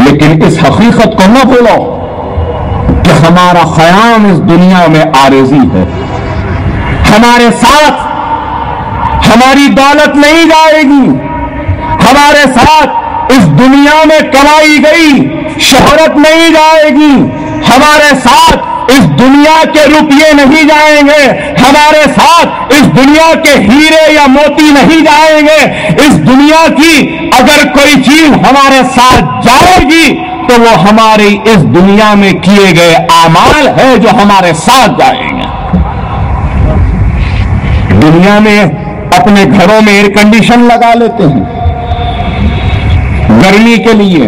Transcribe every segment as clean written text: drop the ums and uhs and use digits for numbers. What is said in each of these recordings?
لیکن اس حقیقت کو نہ بھولو کہ ہمارا قیام اس دنیا میں عارضی ہے. ہمارے ساتھ ہماری دولت نہیں جائے گی، ہمارے ساتھ اس دنیا میں کمائی گئی شہرت نہیں جائے گی، ہمارے ساتھ اس دنیا کے روپیے نہیں جائیں گے، ہمارے ساتھ اس دنیا کے ہیرے یا موتی نہیں جائیں گے. اس دنیا کی اگر کوئی چیز ہمارے ساتھ جائے گی تو وہ ہماری اس دنیا میں کیے گئے اعمال ہے جو ہمارے ساتھ جائیں گے. دنیا میں اپنے گھروں میں ایئر کنڈیشن لگا لیتے ہیں گرمی کے لیے.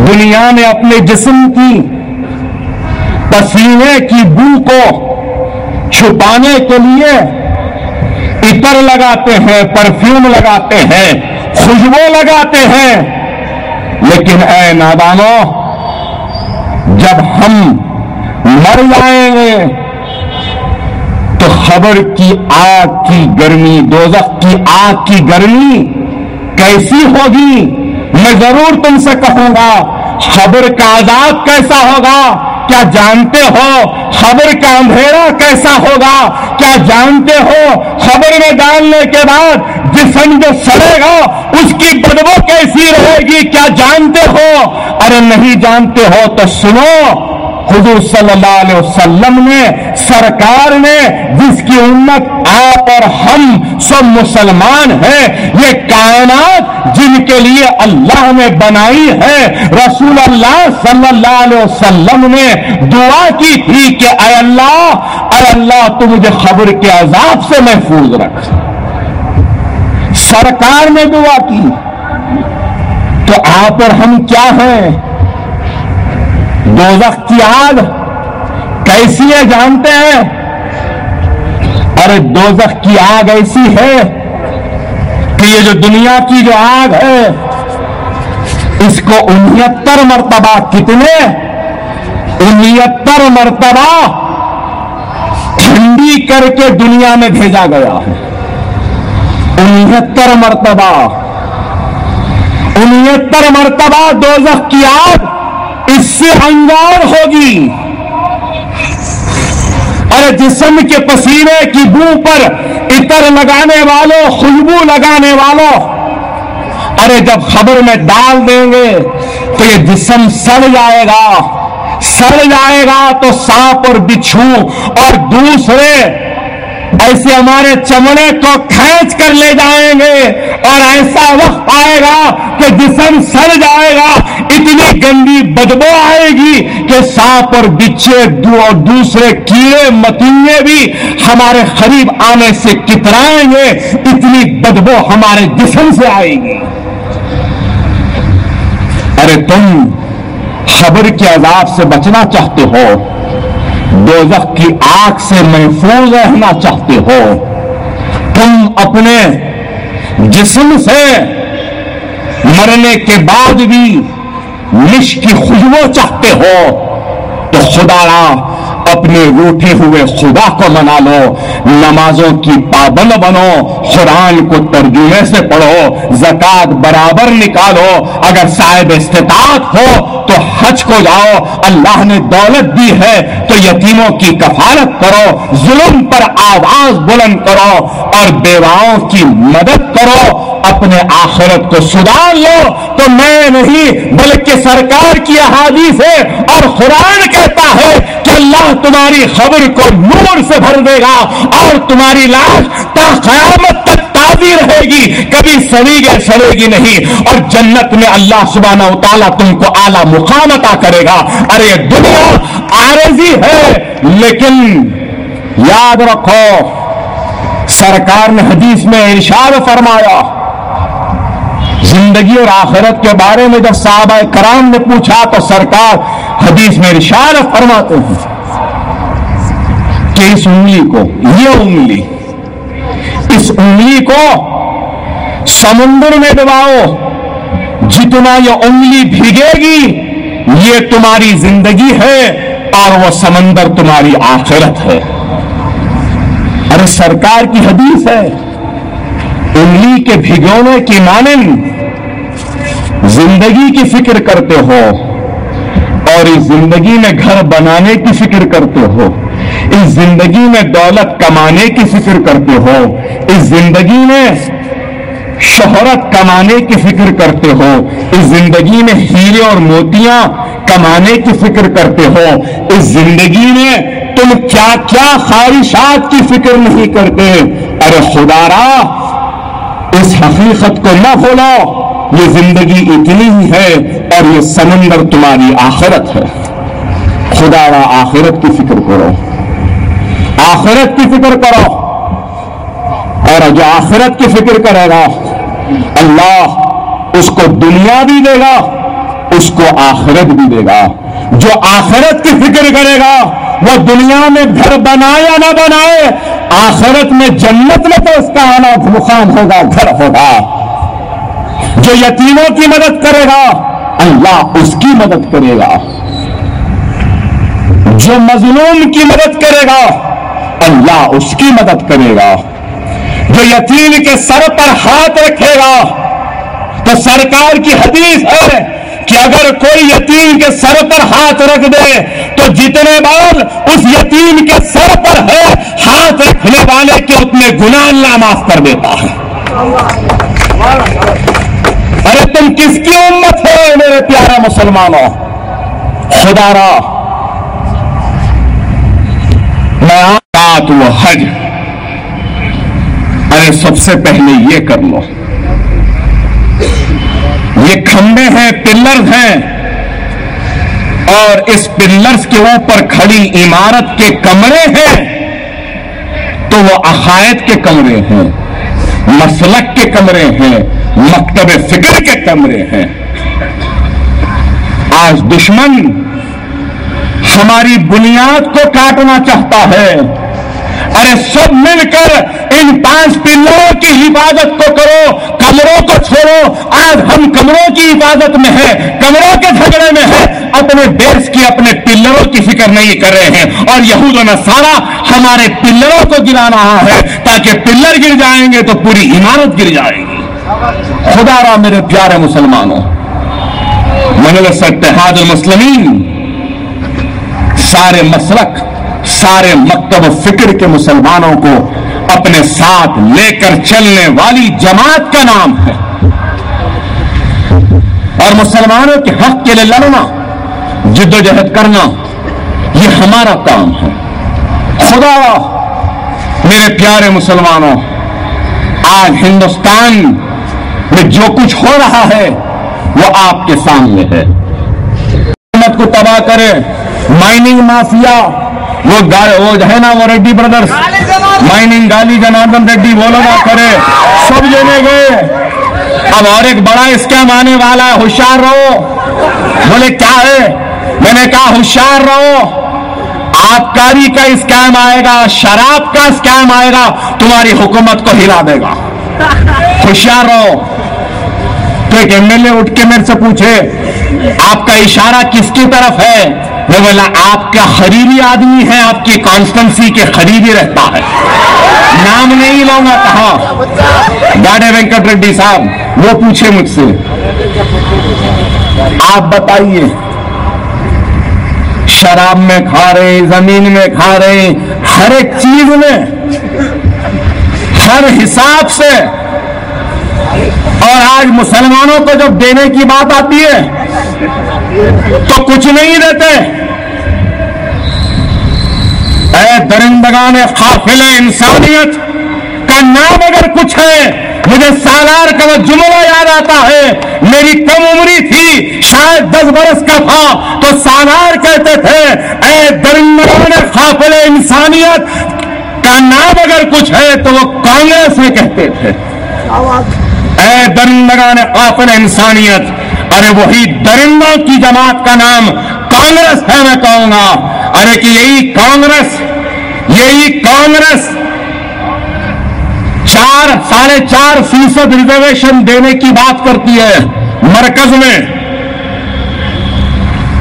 دنیا میں اپنے جسم کی پسینے کی بو کو چھپانے کے لیے عطر لگاتے ہیں، پرفیوم لگاتے ہیں، خوشبو لگاتے ہیں. لیکن اے نادانو، جب ہم مر جائیں گے تو خبر کی آگ کی گرمی، دوزخ کی آگ کی گرمی کیسی ہوگی؟ میں ضرور تم سے کہوں گا خبر کا عذاب کیسا ہوگا کیا جانتے ہو؟ خبر کا اندھیرا کیسا ہوگا کیا جانتے ہو؟ خبر میں ڈالنے کے بعد جسم جو سڑے گا اس کی بدبو کیسی رہے گی کیا جانتے ہو؟ ارے نہیں جانتے ہو تو سنو، حضور صلی اللہ علیہ وسلم نے، سرکار نے، جس کی امت آپ اور ہم سب مسلمان ہیں، یہ کائنات جن کے لیے اللہ نے بنائی ہے، رسول اللہ صلی اللہ علیہ وسلم نے دعا کی تھی کہ اے اللہ تو مجھے خبر کے عذاب سے محفوظ رکھ. سرکار نے دعا کی تو آپ اور ہم کیا ہیں؟ دوزخ کی آگ کیسی ہے جانتے ہیں؟ ارے دوزخ کی آگ ایسی ہے کہ یہ جو دنیا کی جو آگ ہے اس کو 69 مرتبہ، کتنے؟ 69 مرتبہ ٹھنڈی کر کے دنیا میں بھیجا گیا ہے. 69 مرتبہ 69 مرتبہ دوزخ کی آگ اس سے انگار ہوگی. اور جسم کے پسینے کی بو پر عطر لگانے والوں، خوشبو لگانے والوں، ارے جب خبر میں ڈال دیں گے تو یہ جسم سڑ جائے گا تو سانپ اور بچھو اور دوسرے ایسے ہمارے چمڑے کو کھینچ کر لے جائیں گے اور ایسا وقت آئے گا کہ جسم سڑ جائے گا، اتنی گندی بدبو آئے گی کہ سانپ اور بچھے اور دوسرے کیڑے متینے بھی ہمارے قریب آنے سے کترائیں گے، اتنی بدبو ہمارے جسم سے آئے گی. ارے تم خبر کے عذاب سے بچنا چاہتے ہو، دوزخ کی آگ سے محفوظ رہنا چاہتے ہو، تم اپنے جسم سے مرنے کے بعد بھی مشک کی خوشبو چاہتے ہو تو خدا را اپنے روٹھے ہوئے خدا کو منا لو، نمازوں کی پابند بنو، قرآن کو ترجمے سے پڑھو، زکات برابر نکالو، اگر صاحب استطاعت ہو تو حج کو جاؤ، اللہ نے دولت دی ہے تو یتیموں کی کفالت کرو، ظلم پر آواز بلند کرو اور بیواؤں کی مدد کرو، اپنے آخرت کو سدھار لو. تو میں نہیں بلکہ سرکار کی احادیث ہے اور قرآن کہتا ہے کہ اللہ تمہاری خبر کو نور سے بھر دے گا اور تمہاری لاش تا قیامت تک تازی رہے گی، کبھی سڑے گی نہیں، اور جنت میں اللہ سبحانہ و تعالیٰ تم کو اعلیٰ مقام عطا کرے گا. ارے یہ دنیا عارضی ہے، لیکن یاد رکھو سرکار نے حدیث میں ارشاد فرمایا، زندگی اور آخرت کے بارے میں جب صحابہ کرام نے پوچھا تو سرکار حدیث میں ارشاد فرماتے ہیں کہ اس انگلی کو، اس انگلی کو سمندر میں ڈباؤ، جتنا یہ انگلی بھیگے گی یہ تمہاری زندگی ہے اور وہ سمندر تمہاری آخرت ہے. ارے سرکار کی حدیث ہے، انگلی کے بھگونے کی مانند زندگی کی فکر کرتے ہو اور اس زندگی میں گھر بنانے کی فکر کرتے ہو، اس زندگی میں دولت کمانے کی فکر کرتے ہو، اس زندگی میں شہرت کمانے کی فکر کرتے ہو، اس زندگی میں ہیرے اور موتیاں کمانے کی فکر کرتے ہو، اس زندگی میں تم کیا کیا خواہشات کی فکر نہیں کرتے، ارے خدا را اس حقیقت کو نہ بھولو، یہ زندگی اتنی ہی ہے اور یہ سمندر تمہاری آخرت ہے۔ خدا را آخرت کی فکر کرو، آخرت کی فکر کرو، اور جو آخرت کی فکر کرے گا اللہ اس کو دنیا بھی دے گا، اس کو آخرت بھی دے گا۔ جو آخرت کی فکر کرے گا وہ دنیا میں گھر بنائے یا نہ بنائے، آخرت میں جنت میں تو اس کا آنا مقام ہوگا، گھر ہوگا۔ جو یتیموں کی مدد کرے گا اللہ اس کی مدد کرے گا، جو مظلوم کی مدد کرے گا اللہ اس کی مدد کرے گا، جو یتیم کے سر پر ہاتھ رکھے گا تو سرکار کی حدیث ہے کہ اگر کوئی یتیم کے سر پر ہاتھ رکھ دے تو جتنے بار اس یتیم کے سر پر ہے ہاتھ رکھنے والے کے اتنے گناہ اللہ معاف کر دیتا ہے۔ ارے تم کس کی امت ہو میرے پیارے مسلمانوں؟ خدا را میں آت و حج، ارے سب سے پہلے یہ کر لو، یہ کھمبے ہیں، پلرز ہیں، اور اس پلرز کے اوپر کھڑی عمارت کے کمرے ہیں تو وہ عقائد کے کمرے ہیں، مسلک کے کمرے ہیں، مکتب فکر کے کمرے ہیں۔ آج دشمن ہماری بنیاد کو کاٹنا چاہتا ہے، ارے سب مل کر ان 5 پلروں کی حفاظت کو کرو، کمروں کو چھوڑو۔ آج ہم کمروں کی حفاظت میں ہیں، کمروں کے جھگڑے میں ہیں، اپنے بیس کی اپنے پلروں کی فکر نہیں کر رہے ہیں، اور یہود و نصارہ ہمارے پلروں کو گرا رہا ہے تاکہ پلر گر جائیں گے تو پوری عمارت گر جائے گی۔ خدا را میرے پیارے مسلمانوں، مجلس اتحاد المسلمین سارے مسلک، سارے مکتب و فکر کے مسلمانوں کو اپنے ساتھ لے کر چلنے والی جماعت کا نام ہے، اور مسلمانوں کے حق کے لیے لڑنا، جد و جہد کرنا، یہ ہمارا کام ہے۔ خدا میرے پیارے مسلمانوں، آج ہندوستان میں جو کچھ ہو رہا ہے وہ آپ کے سامنے ہے۔ حکومت کو تباہ کرے، مائننگ مافیا، وہ ہے نا وہ ریڈی بردرز، مائننگ گالی جناردن ریڈی، وہ لوگ کرے، سب لینے گئے۔ اب اور ایک بڑا اسکیم آنے والا ہے، ہوشیار رہو۔ بولے کیا ہے؟ میں نے کہا ہوشیار رہو، آبکاری کا اسکیم آئے گا، شراب کا اسکیم آئے گا، تمہاری حکومت کو ہلا دے گا، ہوشیار رہو۔ تو ایک MLA اٹھ کے میرے سے پوچھے آپ کا اشارہ کس کی طرف ہے؟ میں بولا آپ کا قریبی آدمی ہے، آپ کی کانسٹنسی کے قریبی رہتا ہے، نام نہیں لوں گا، کہاں گاڑے وینکٹ ریڈی صاحب، وہ پوچھے مجھ سے آپ بتائیے شراب میں کھا رہے، زمین میں کھا رہے، ہر ایک چیز میں، ہر حساب سے، اور آج مسلمانوں کو جب دینے کی بات آتی ہے تو کچھ نہیں دیتے۔ اے درندگان قافلہ انسانیت کا نام اگر کچھ ہے، مجھے سالار کا وہ جملہ یاد آتا ہے، میری کم عمری تھی، شاید 10 برس کا تھا، تو سالار کہتے تھے اے درندگان قافلہ انسانیت کا نام اگر کچھ ہے تو وہ کانگریس میں کہتے تھے۔ اے درندگان قافلہ انسانیت، ارے وہی درندوں کی جماعت کا نام کانگریس ہے، میں کہوں گا۔ ارے کہ یہی کانگریس 4.5% ریزرویشن دینے کی بات کرتی ہے، مرکز میں،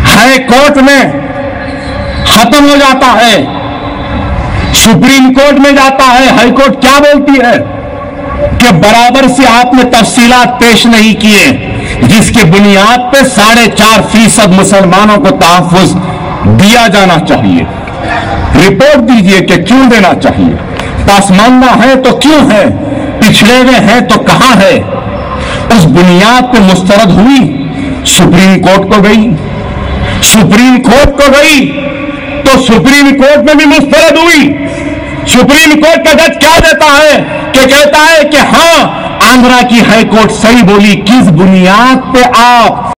ہائی کورٹ میں ختم ہو جاتا ہے، سپریم کورٹ میں جاتا ہے، ہائی کورٹ کیا بولتی ہے کہ برابر سے آپ نے تفصیلات پیش نہیں کیے، جس کی بنیاد پہ 4.5% مسلمانوں کو تحفظ دیا جانا چاہیے. رپورٹ دیجئے کہ کیوں دینا چاہیے. پسماندہ ہے تو کیوں ہے, پچھڑے ہوئے ہیں تو کہاں ہے. اس بنیاد پہ مسترد ہوئی, سپریم کورٹ کو گئی. سپریم کورٹ کو گئی تو سپریم کورٹ میں بھی مسترد ہوئی. سپریم کورٹ کا جج کیا دیتا ہے کہ کہتا ہے کہ ہاں آندھرا کی ہائی کورٹ صحیح بولی. کس بنیاد پہ آپ